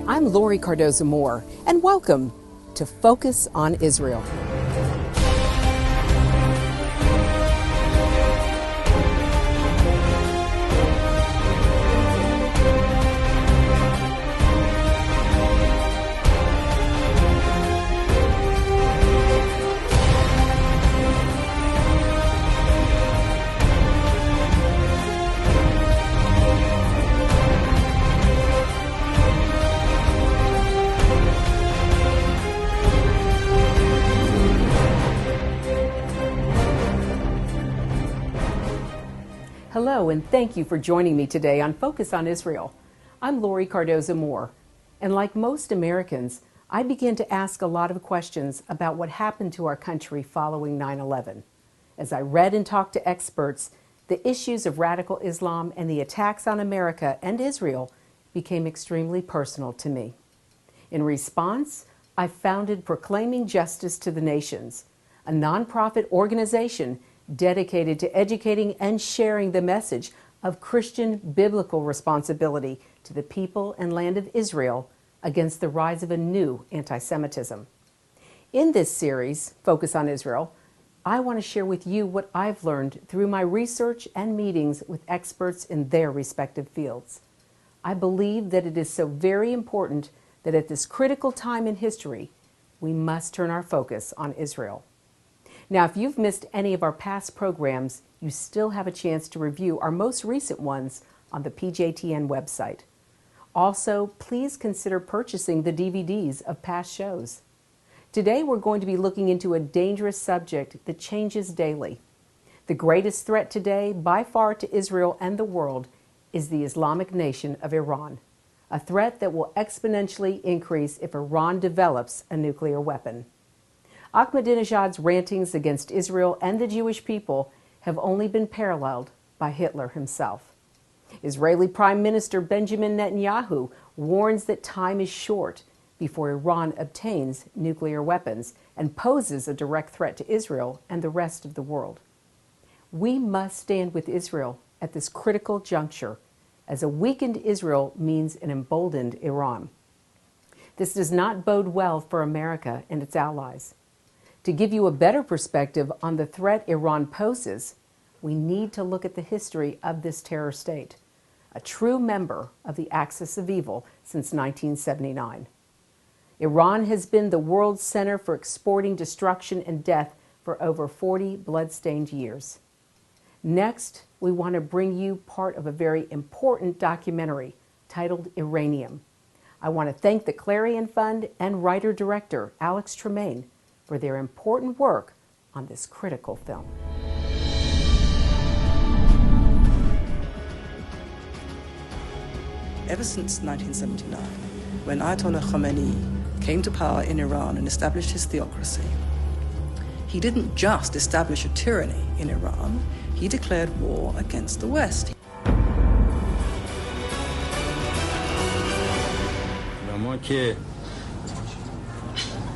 I'm Lori Cardoza-Moore, and welcome to Focus on Israel. Hello, and thank you for joining me today on Focus on Israel. I'm Lori Cardoza-Moore, and like most Americans, I began to ask a lot of questions about what happened to our country following 9/11. As I read and talked to experts, the issues of radical Islam and the attacks on America and Israel became extremely personal to me. In response, I founded Proclaiming Justice to the Nations, a nonprofit organization dedicated to educating and sharing the message of Christian biblical responsibility to the people and land of Israel against the rise of a new anti-Semitism. In this series, Focus on Israel, I want to share with you what I've learned through my research and meetings with experts in their respective fields. I believe that it is so very important that at this critical time in history, we must turn our focus on Israel. Now, if you've missed any of our past programs, you still have a chance to review our most recent ones on the PJTN website. Also, please consider purchasing the DVDs of past shows. Today, we're going to be looking into a dangerous subject that changes daily. The greatest threat today, by far, to Israel and the world is the Islamic nation of Iran, a threat that will exponentially increase if Iran develops a nuclear weapon. Ahmadinejad's rantings against Israel and the Jewish people have only been paralleled by Hitler himself. Israeli Prime Minister Benjamin Netanyahu warns that time is short before Iran obtains nuclear weapons and poses a direct threat to Israel and the rest of the world. We must stand with Israel at this critical juncture, as a weakened Israel means an emboldened Iran. This does not bode well for America and its allies. To give you a better perspective on the threat Iran poses, we need to look at the history of this terror state, a true member of the axis of evil since 1979. Iran has been the world center for exporting destruction and death for over 40 blood-stained years. Next, we want to bring you part of a very important documentary titled Iranium. I want to thank the Clarion Fund and writer-director Alex Tremaine for their important work on this critical film. Ever since 1979, when Ayatollah Khomeini came to power in Iran and established his theocracy, he didn't just establish a tyranny in Iran, he declared war against the West.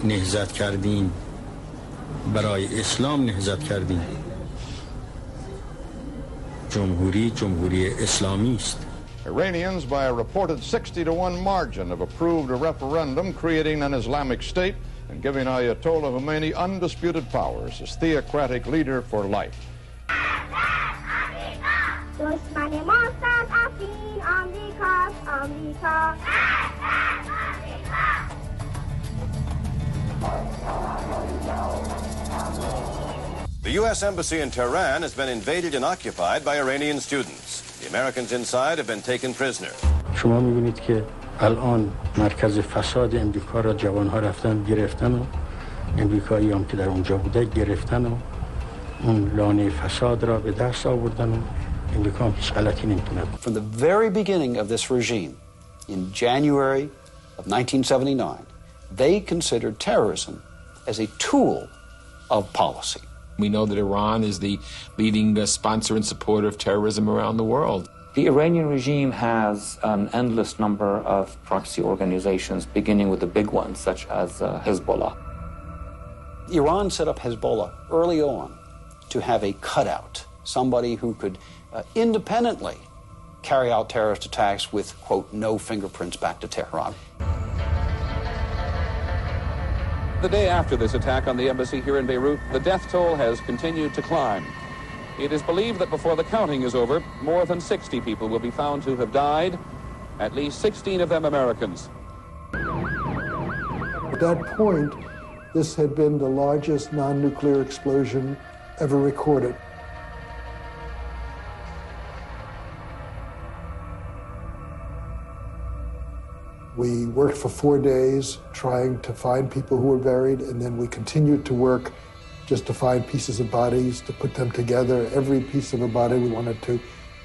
نهضت کردیم برای اسلام نهضت کردیم جمهوری اسلامی است. Iranians, by a reported 60-1 margin, have approved a referendum creating an Islamic state and giving Ayatollah Khomeini undisputed powers as theocratic leader for life. The U.S. Embassy in Tehran has been invaded and occupied by Iranian students. The Americans inside have been taken prisoner. شما می‌بینید که الان مرکز فساد امریکا را جوان‌ها رفتن گرفتن و امریکایی‌ام که در اونجا بوده گرفتن و اون لانه فساد را به دست آوردن و امریکا هم هیچ غلطی نمی‌تونه. From the very beginning of this regime, in January of 1979, they considered terrorism as a tool of policy. We know that Iran is the leading sponsor and supporter of terrorism around the world. The Iranian regime has an endless number of proxy organizations, beginning with the big ones, such as Hezbollah. Iran set up Hezbollah early on to have a cutout, somebody who could independently carry out terrorist attacks with, quote, no fingerprints back to Tehran. The day after this attack on the embassy here in Beirut, the death toll has continued to climb. It is believed that before the counting is over, more than 60 people will be found to have died, at least 16 of them Americans. At that point, this had been the largest non-nuclear explosion ever recorded. We worked for 4 days trying to find people who were buried, and then we continued to work just to find pieces of bodies, to put them together. Every piece of a body we wanted to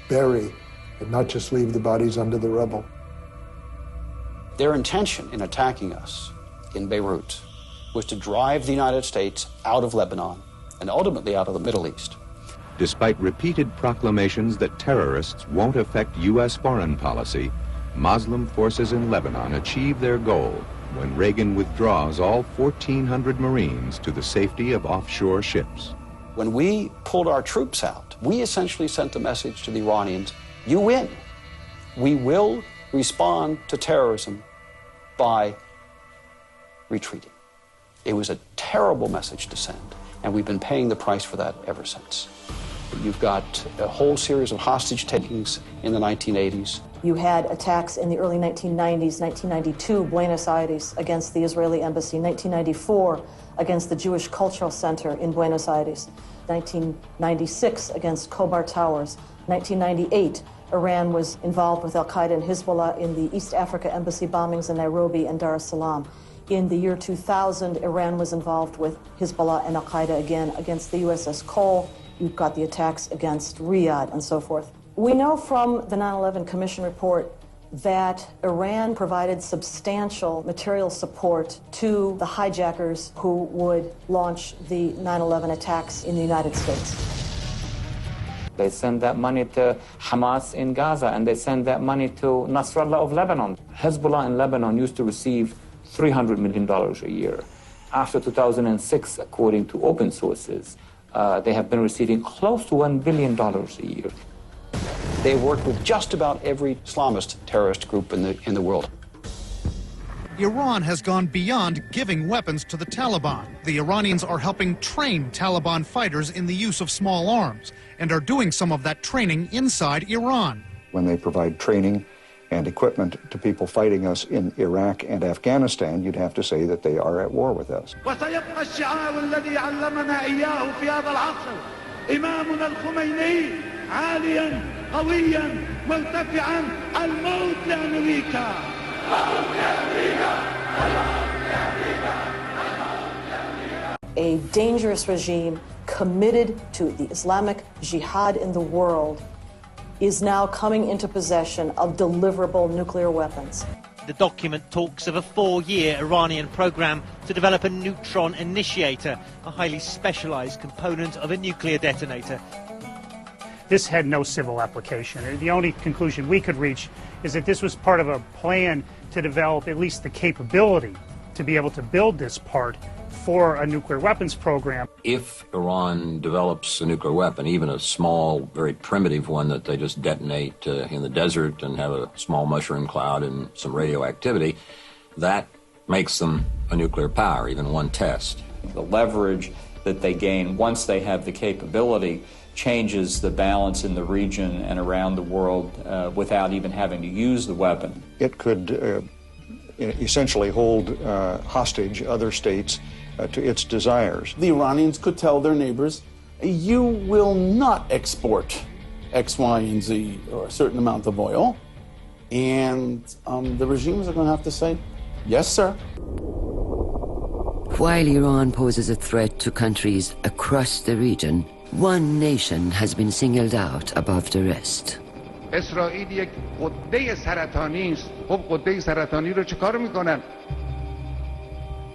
bury and not just leave the bodies under the rubble. Their intention in attacking us in Beirut was to drive the United States out of Lebanon and ultimately out of the Middle East. Despite repeated proclamations that terrorists won't affect U.S. foreign policy, Muslim forces in Lebanon achieve their goal when Reagan withdraws all 1,400 Marines to the safety of offshore ships. When we pulled our troops out, we essentially sent a message to the Iranians, you win. We will respond to terrorism by retreating. It was a terrible message to send, and we've been paying the price for that ever since. You've got a whole series of hostage takings in the 1980s. You had attacks in the early 1990s, 1992, Buenos Aires against the Israeli embassy, 1994 against the Jewish Cultural Center in Buenos Aires, 1996 against Khobar Towers, 1998 Iran was involved with Al-Qaeda and Hezbollah in the East Africa embassy bombings in Nairobi and Dar es Salaam. In the year 2000, Iran was involved with Hezbollah and Al-Qaeda again against the USS Cole. You've got the attacks against Riyadh and so forth. We know from the 9/11 Commission report that Iran provided substantial material support to the hijackers who would launch the 9/11 attacks in the United States. They send that money to Hamas in Gaza, and they send that money to Nasrallah of Lebanon. Hezbollah in Lebanon used to receive $300 million a year. After 2006, according to open sources, they have been receiving close to $1 billion a year. They work with just about every Islamist terrorist group in the world. Iran has gone beyond giving weapons to the Taliban. The Iranians are helping train Taliban fighters in the use of small arms and are doing some of that training inside Iran. When they provide training and equipment to people fighting us in Iraq and Afghanistan, you'd have to say that they are at war with us. A dangerous regime committed to the Islamic jihad in the world is now coming into possession of deliverable nuclear weapons. The document talks of a 4-year Iranian program to develop a neutron initiator, a highly specialized component of a nuclear detonator. This had no civil application. The only conclusion we could reach is that this was part of a plan to develop at least the capability to be able to build this part for a nuclear weapons program. If Iran develops a nuclear weapon, even a small, very primitive one that they just detonate in the desert and have a small mushroom cloud and some radioactivity, that makes them a nuclear power, even one test. The leverage that they gain once they have the capability changes the balance in the region and around the world without even having to use the weapon. It could essentially hold hostage other states to its desires. The Iranians could tell their neighbors, you will not export X, Y, and Z, or a certain amount of oil, and the regimes are going to have to say, yes, sir. While Iran poses a threat to countries across the region, one nation has been singled out above the rest. اسرائیل یک قده سرطانی است. خب قده سرطانی رو چیکار میکنن؟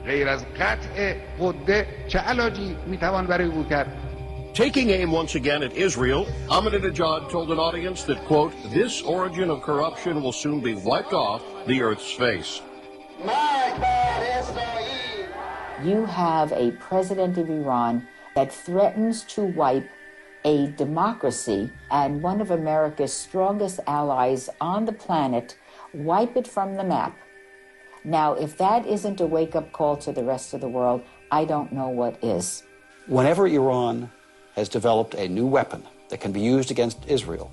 غیر از قطع قده چه علاجی میتوان برای او کرد؟ Taking aim once again at Israel, Ahmadinejad told an audience that, quote, this origin of corruption will soon be wiped off the earth's face. You have a president of Iran that threatens to wipe a democracy and one of America's strongest allies on the planet, wipe it from the map. Now, if that isn't a wake-up call to the rest of the world, I don't know what is. Whenever Iran has developed a new weapon that can be used against Israel,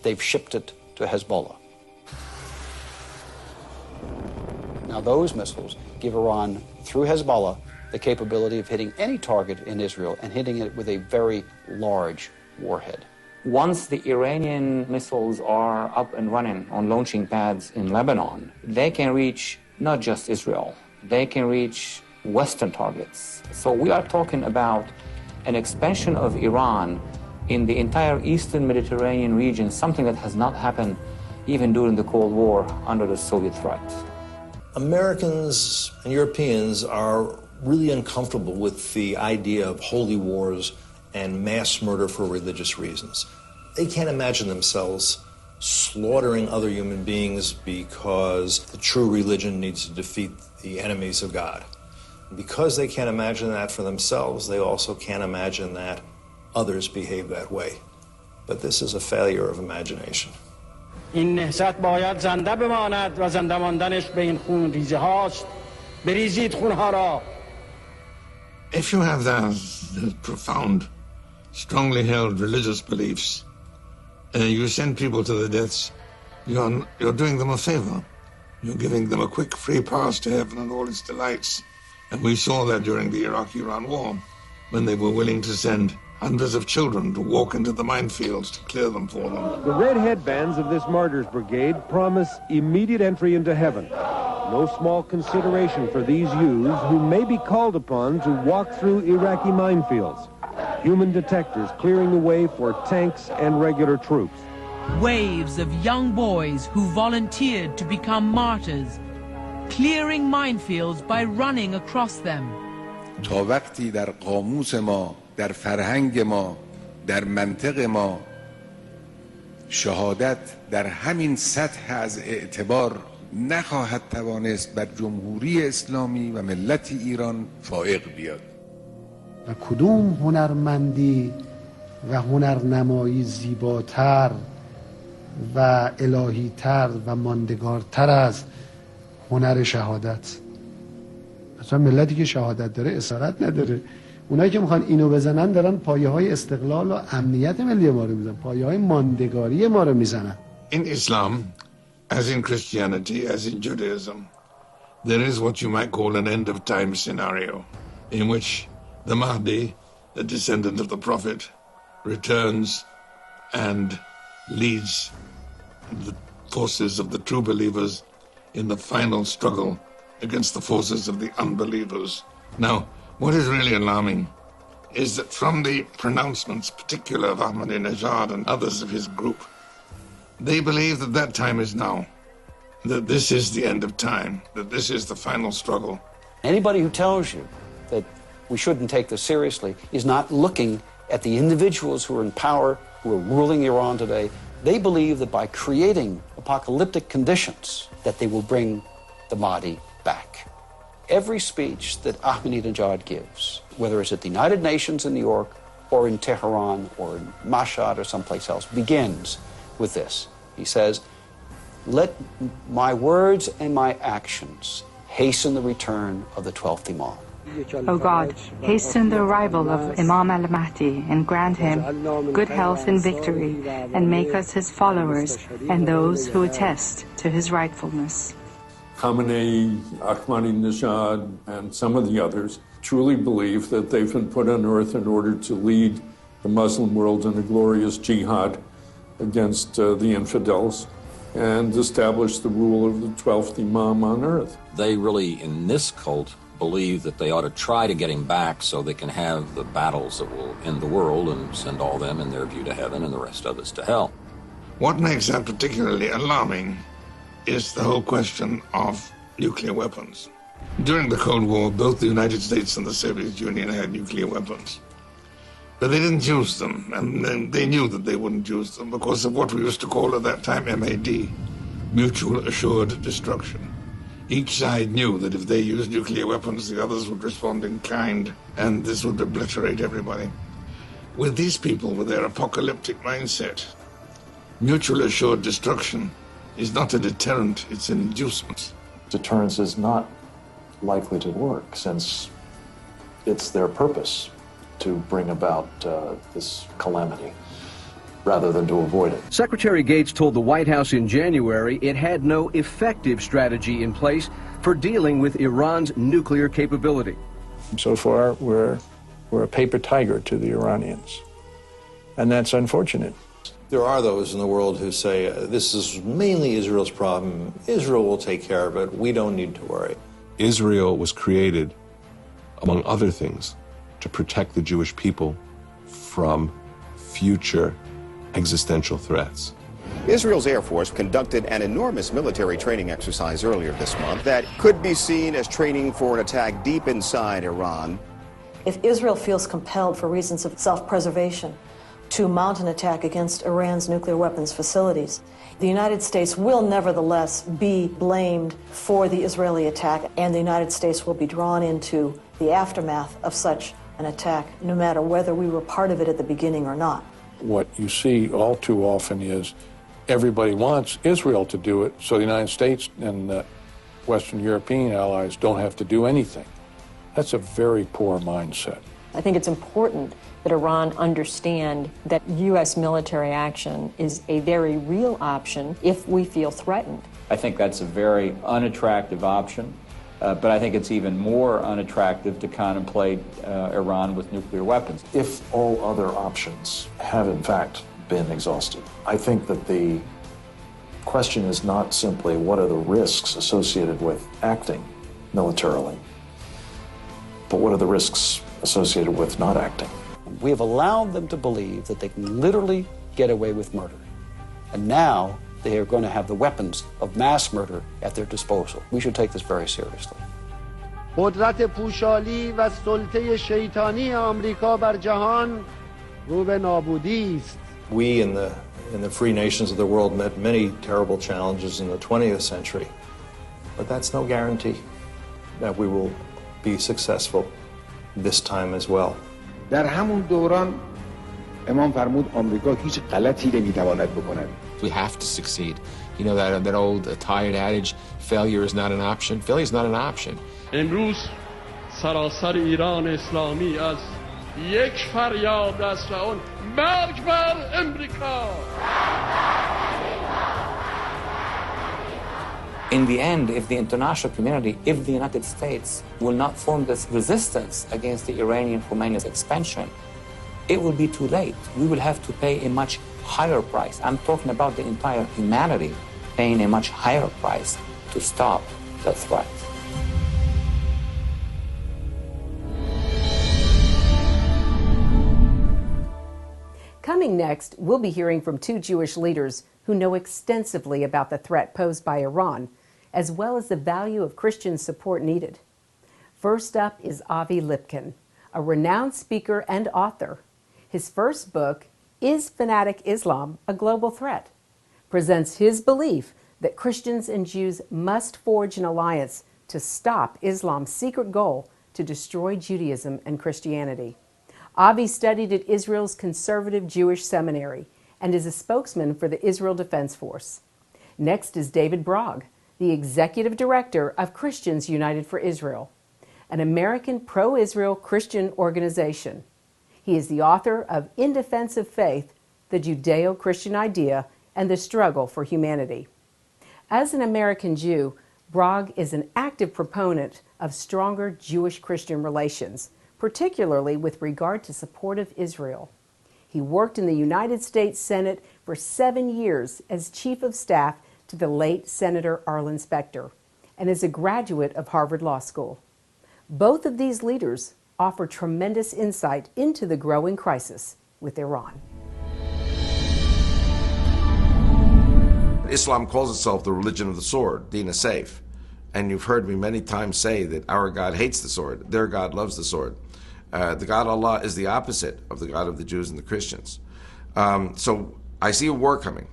they've shipped it to Hezbollah. Now, those missiles give Iran, through Hezbollah, the capability of hitting any target in Israel and hitting it with a very large warhead. Once the Iranian missiles are up and running on launching pads in Lebanon, they can reach not just Israel, they can reach Western targets. So we are talking about an expansion of Iran in the entire Eastern Mediterranean region, something that has not happened even during the Cold War under the Soviet threat. Americans and Europeans are really uncomfortable with the idea of holy wars and mass murder for religious reasons. They can't imagine themselves slaughtering other human beings because the true religion needs to defeat the enemies of God. Because they can't imagine that for themselves, they also can't imagine that others behave that way. But this is a failure of imagination. این نهضت باید زنده بماند و زنده ماندنش به این خون ریزه هاست. بریزید خونها را. If you have those profound, strongly held religious beliefs, you send people to the deaths, you're doing them a favor. You're giving them a quick, free pass to heaven and all its delights. And we saw that during the Iraq-Iran war, when they were willing to send hundreds of children to walk into the minefields to clear them for them. The red headbands of this martyrs brigade promise immediate entry into heaven. No small consideration for these youths who may be called upon to walk through Iraqi minefields. Human detectors clearing the way for tanks and regular troops. Waves of young boys who volunteered to become martyrs, clearing minefields by running across them. تا وقتی در قاموس ما، در فرهنگ ما، در منطق ما شهادت در همین سطح از اعتبار نخواهد توانست بر جمهوری اسلامی و ملت ایران فائق بیاد. و کدوم هنرمندی و هنرنمایی زیباتر و الهیتر و ماندگارتر از هنر شهادت؟ اصلا ملتی که شهادت داره اسارت نداره. اونایی که میخوان اینو بزنن دارن پایه های استقلال و امنیت ملی ما رو میزنن، پایه های ماندگاری ما رو میزنن. In Islam, as in Christianity, as in Judaism, there is what you might call an end-of-time scenario in which the Mahdi, the descendant of the Prophet, returns and leads the forces of the true believers in the final struggle against the forces of the unbelievers. Now, what is really alarming is that from the pronouncements, particularly of Ahmadinejad and others of his group, they believe that that time is now, that this is the end of time, that this is the final struggle. Anybody who tells you that we shouldn't take this seriously is not looking at the individuals who are in power, who are ruling Iran today. They believe that by creating apocalyptic conditions, that they will bring the Mahdi back. Every speech that Ahmadinejad gives, whether it's at the United Nations in New York or in Tehran or in Mashhad or someplace else, begins with this. He says, let my words and my actions hasten the return of the 12th Imam. O God, hasten the arrival of Imam al-Mahdi and grant him good health and victory, and make us his followers and those who attest to his rightfulness. Khamenei, Ahmadinejad, and some of the others truly believe that they've been put on earth in order to lead the Muslim world in a glorious jihad against the infidels and establish the rule of the 12th Imam on earth. They really, in this cult, believe that they ought to try to get him back so they can have the battles that will end the world and send all them, in their view, to heaven and the rest of us to hell. What makes that particularly alarming is the whole question of nuclear weapons. During the Cold War, both the United States and the Soviet Union had nuclear weapons. But they didn't use them, and they knew that they wouldn't use them because of what we used to call at that time MAD, mutual assured destruction. Each side knew that if they used nuclear weapons, the others would respond in kind, and this would obliterate everybody. With these people, with their apocalyptic mindset, mutual assured destruction is not a deterrent, it's an inducement. deterrence is not likely to work, since it's their purpose to bring about this calamity rather than to avoid it. Secretary Gates told the White House in January it had no effective strategy in place for dealing with Iran's nuclear capability. So far, we're a paper tiger to the Iranians, and that's unfortunate. There are those in the world who say, this is mainly Israel's problem. Israel will take care of it. We don't need to worry. Israel was created, among other things, to protect the Jewish people from future existential threats. Israel's Air Force conducted an enormous military training exercise earlier this month that could be seen as training for an attack deep inside Iran. If Israel feels compelled for reasons of self-preservation to mount an attack against Iran's nuclear weapons facilities, the United States will nevertheless be blamed for the Israeli attack, and the United States will be drawn into the aftermath of such an attack, no matter whether we were part of it at the beginning or not. What you see all too often is everybody wants Israel to do it, so the United States and the Western European allies don't have to do anything. That's a very poor mindset. I think it's important that Iran understand that U.S. military action is a very real option if we feel threatened. I think that's a very unattractive option, but I think it's even more unattractive to contemplate Iran with nuclear weapons. If all other options have in fact been exhausted, I think that the question is not simply what are the risks associated with acting militarily, but what are the risks associated with not acting. We have allowed them to believe that they can literally get away with murder. And now they are going to have the weapons of mass murder at their disposal. We should take this very seriously. قدرت پوشالی و سلطه شیطانی آمریکا بر جهان رو به نابودی است. We in the free nations of the world met many terrible challenges in the 20th century, but that's no guarantee that we will be successful this time as well. در همون دوران امام فرمود آمریکا هیچ غلطی نمیتواند بکند. We have to succeed. You know that old tired adage, failure is not an option. Failure is not an option. امروز سراسر ایران اسلامی از یک فریاد است و آن مرگ بر امریکا. In the end, if the international community, if the United States will not form this resistance against the Iranian Khomeini's expansion, it will be too late. We will have to pay a much higher price. I'm talking about the entire humanity paying a much higher price to stop the threat. Coming next, we'll be hearing from two Jewish leaders who know extensively about the threat posed by Iran, as well as the value of Christian support needed. First up is Avi Lipkin, a renowned speaker and author. His first book, Is Fanatic Islam a Global Threat?, presents his belief that Christians and Jews must forge an alliance to stop Islam's secret goal to destroy Judaism and Christianity. Avi studied at Israel's conservative Jewish seminary and is a spokesman for the Israel Defense Force. Next is David Brogg, the executive director of Christians United for Israel, an American pro-Israel Christian organization. He is the author of In Defense of Faith, The Judeo-Christian Idea and the Struggle for Humanity. As an American Jew, Brogg is an active proponent of stronger Jewish-Christian relations, particularly with regard to support of Israel. He worked in the United States Senate for 7 years as chief of staff to the late Senator Arlen Specter, and is a graduate of Harvard Law School. Both of these leaders offer tremendous insight into the growing crisis with Iran. Islam calls itself the religion of the sword, Deen Saif. And you've heard me many times say that our God hates the sword, their God loves the sword. The God Allah is the opposite of the God of the Jews and the Christians. So I see a war coming.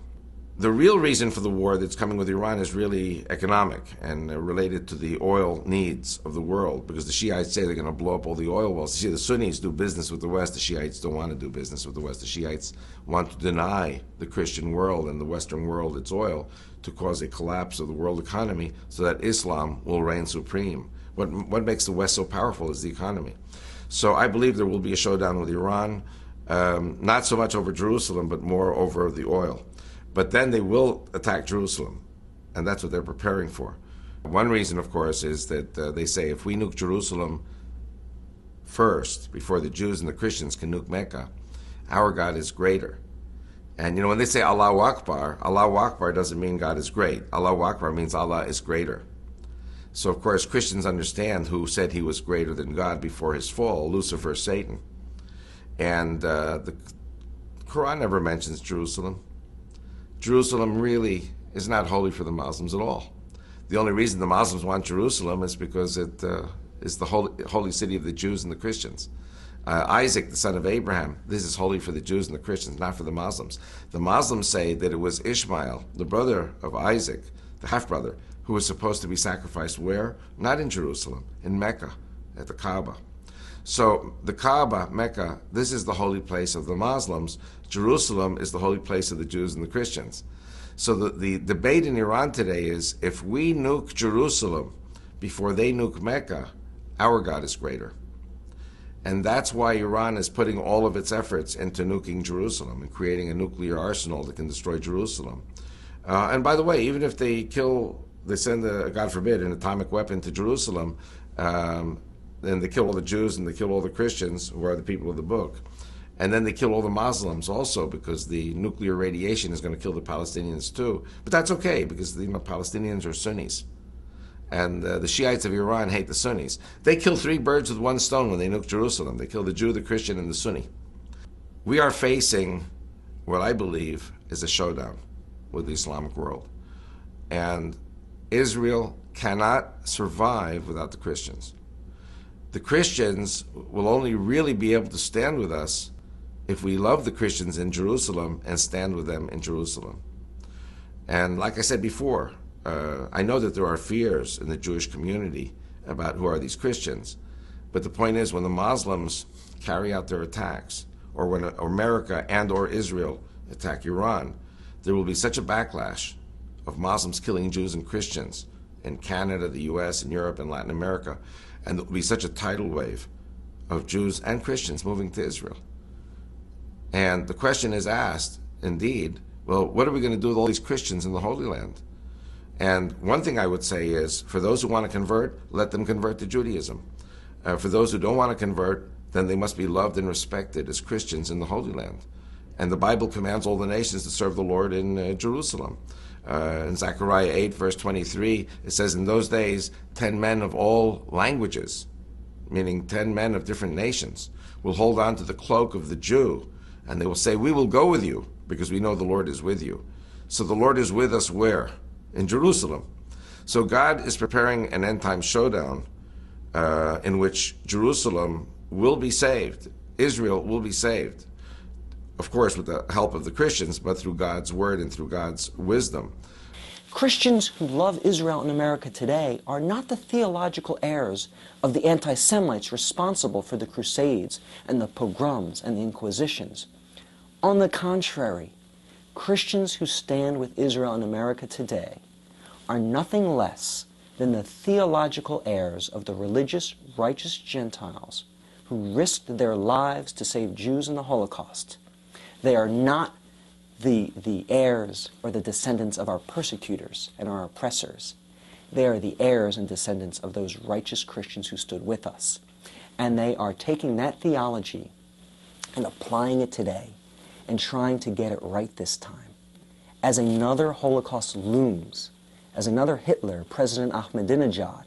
The real reason for the war that's coming with Iran is really economic and related to the oil needs of the world, because the Shiites say they're going to blow up all the oil wells. You see, the Sunnis do business with the West. The Shiites don't want to do business with the West. The Shiites want to deny the Christian world and the Western world its oil to cause a collapse of the world economy so that Islam will reign supreme. What makes the West so powerful is the economy. So I believe there will be a showdown with Iran, not so much over Jerusalem, but more over the oil. But then they will attack Jerusalem, and that's what they're preparing for. One reason, of course, is that they say if we nuke Jerusalem first, before the Jews and the Christians can nuke Mecca, our God is greater. And you know, when they say Allahu Akbar doesn't mean God is great. Allahu Akbar means Allah is greater. So, of course, Christians understand who said he was greater than God before his fall, Lucifer, Satan. And the Quran never mentions Jerusalem. Jerusalem really is not holy for the Muslims at all. The only reason the Muslims want Jerusalem is because it is the holy city of the Jews and the Christians. Isaac, the son of Abraham, this is holy for the Jews and the Christians, not for the Muslims. The Muslims say that it was Ishmael, the brother of Isaac, the half-brother, who was supposed to be sacrificed where? Not in Jerusalem, in Mecca, at the Kaaba. So the Kaaba, Mecca, this is the holy place of the Muslims. Jerusalem is the holy place of the Jews and the Christians. So the debate in Iran today is, if we nuke Jerusalem before they nuke Mecca, our God is greater. And that's why Iran is putting all of its efforts into nuking Jerusalem and creating a nuclear arsenal that can destroy Jerusalem. And by the way, even if they send, God forbid, an atomic weapon to Jerusalem, then they kill all the Jews and they kill all the Christians, who are the people of the book. And then they kill all the Muslims also, because the nuclear radiation is going to kill the Palestinians too. But that's okay, because the Palestinians are Sunnis. And the Shiites of Iran hate the Sunnis. They kill 3 birds with 1 stone when they nuke Jerusalem. They kill the Jew, the Christian, and the Sunni. We are facing what I believe is a showdown with the Islamic world. And Israel cannot survive without the Christians. The Christians will only really be able to stand with us if we love the Christians in Jerusalem and stand with them in Jerusalem. And like I said before, I know that there are fears in the Jewish community about who are these Christians, but the point is, when the Muslims carry out their attacks, or when America and or Israel attack Iran, there will be such a backlash of Muslims killing Jews and Christians in Canada, the US, and Europe, and Latin America, and there will be such a tidal wave of Jews and Christians moving to Israel. And the question is asked, indeed, well, what are we going to do with all these Christians in the Holy Land? And one thing I would say is, for those who want to convert, let them convert to Judaism. For those who don't want to convert, then they must be loved and respected as Christians in the Holy Land. And the Bible commands all the nations to serve the Lord in Jerusalem. In Zechariah 8, verse 23, it says, in those days, 10 men of all languages, meaning 10 men of different nations, will hold on to the cloak of the Jew, and they will say, we will go with you, because we know the Lord is with you. So the Lord is with us where? In Jerusalem. So God is preparing an end-time showdown in which Jerusalem will be saved. Israel will be saved. Of course, with the help of the Christians, but through God's word and through God's wisdom. Christians who love Israel in America today are not the theological heirs of the anti-Semites responsible for the Crusades and the pogroms and the Inquisitions. On the contrary, Christians who stand with Israel in America today are nothing less than the theological heirs of the religious, righteous Gentiles who risked their lives to save Jews in the Holocaust. They are not the heirs or the descendants of our persecutors and our oppressors. They are the heirs and descendants of those righteous Christians who stood with us. And they are taking that theology and applying it today and trying to get it right this time. As another Holocaust looms, as another Hitler, President Ahmadinejad,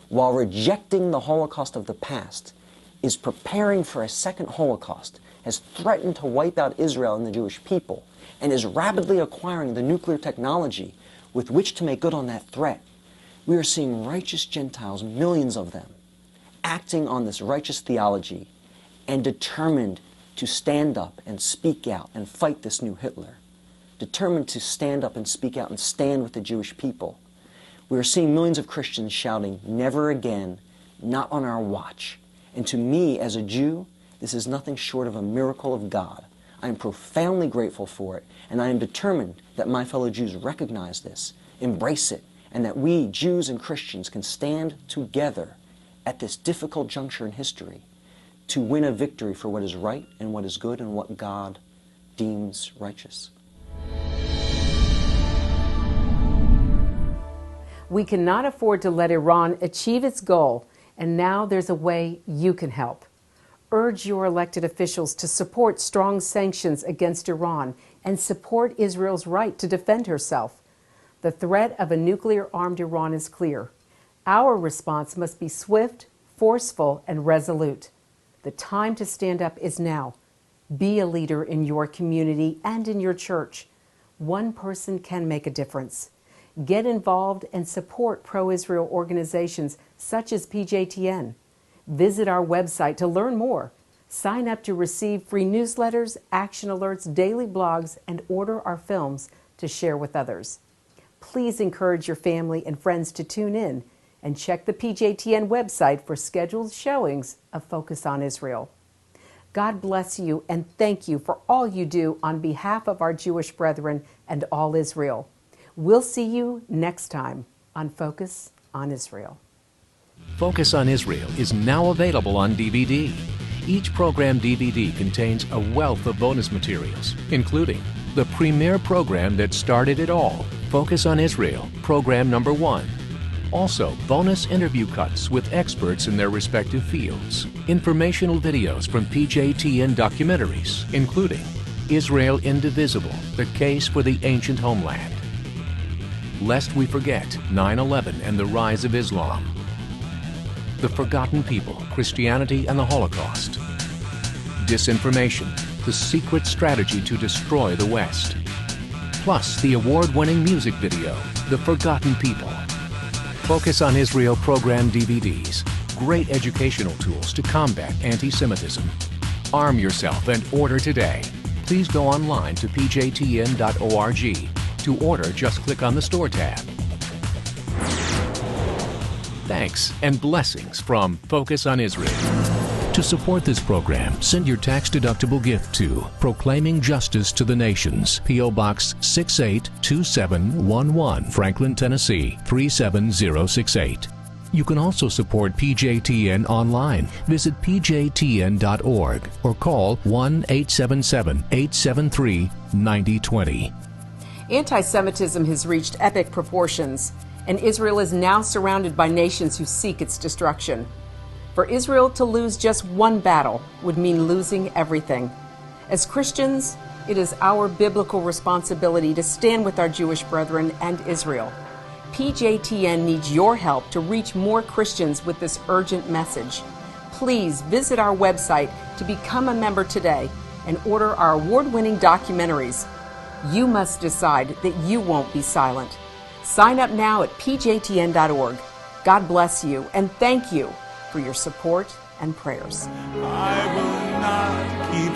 while rejecting the Holocaust of the past, is preparing for a second Holocaust, has threatened to wipe out Israel and the Jewish people, and is rapidly acquiring the nuclear technology with which to make good on that threat, we are seeing righteous Gentiles, millions of them, acting on this righteous theology and determined to stand up and speak out and fight this new Hitler, determined to stand up and speak out and stand with the Jewish people. We are seeing millions of Christians shouting, "Never again, not on our watch." And to me, as a Jew, this is nothing short of a miracle of God. I am profoundly grateful for it, and I am determined that my fellow Jews recognize this, embrace it, and that we, Jews and Christians, can stand together at this difficult juncture in history to win a victory for what is right and what is good and what God deems righteous. We cannot afford to let Iran achieve its goal, and now there's a way you can help. Urge your elected officials to support strong sanctions against Iran and support Israel's right to defend herself. The threat of a nuclear-armed Iran is clear. Our response must be swift, forceful, and resolute. The time to stand up is now. Be a leader in your community and in your church. One person can make a difference. Get involved and support pro-Israel organizations such as PJTN. Visit our website to learn more. Sign up to receive free newsletters, action alerts, daily blogs, and order our films to share with others. Please encourage your family and friends to tune in and check the PJTN website for scheduled showings of Focus on Israel. God bless you and thank you for all you do on behalf of our Jewish brethren and all Israel. We'll see you next time on Focus on Israel. Focus on Israel is now available on DVD. Each program DVD contains a wealth of bonus materials, including the premier program that started it all, Focus on Israel, program number 1. Also, bonus interview cuts with experts in their respective fields, informational videos from PJTN documentaries, including Israel Indivisible, the case for the ancient homeland, Lest We Forget, 9/11 and the Rise of Islam, The Forgotten People, Christianity and the Holocaust, Disinformation, the secret strategy to destroy the West, plus the award-winning music video, The Forgotten People. Focus on Israel program DVDs, great educational tools to combat anti-Semitism. Arm yourself and order today. Please go online to pjtn.org. To order, just click on the Store tab. Thanks and blessings from Focus on Israel. To support this program, send your tax-deductible gift to Proclaiming Justice to the Nations, P.O. Box 682711, Franklin, Tennessee 37068. You can also support PJTN online. Visit pjtn.org or call 1-877-873-9020. Anti-Semitism has reached epic proportions, and Israel is now surrounded by nations who seek its destruction. For Israel to lose just one battle would mean losing everything. As Christians, it is our biblical responsibility to stand with our Jewish brethren and Israel. PJTN needs your help to reach more Christians with this urgent message. Please visit our website to become a member today and order our award-winning documentaries. You must decide that you won't be silent. Sign up now at pjtn.org. God bless you and thank you for your support and prayers. I will not keep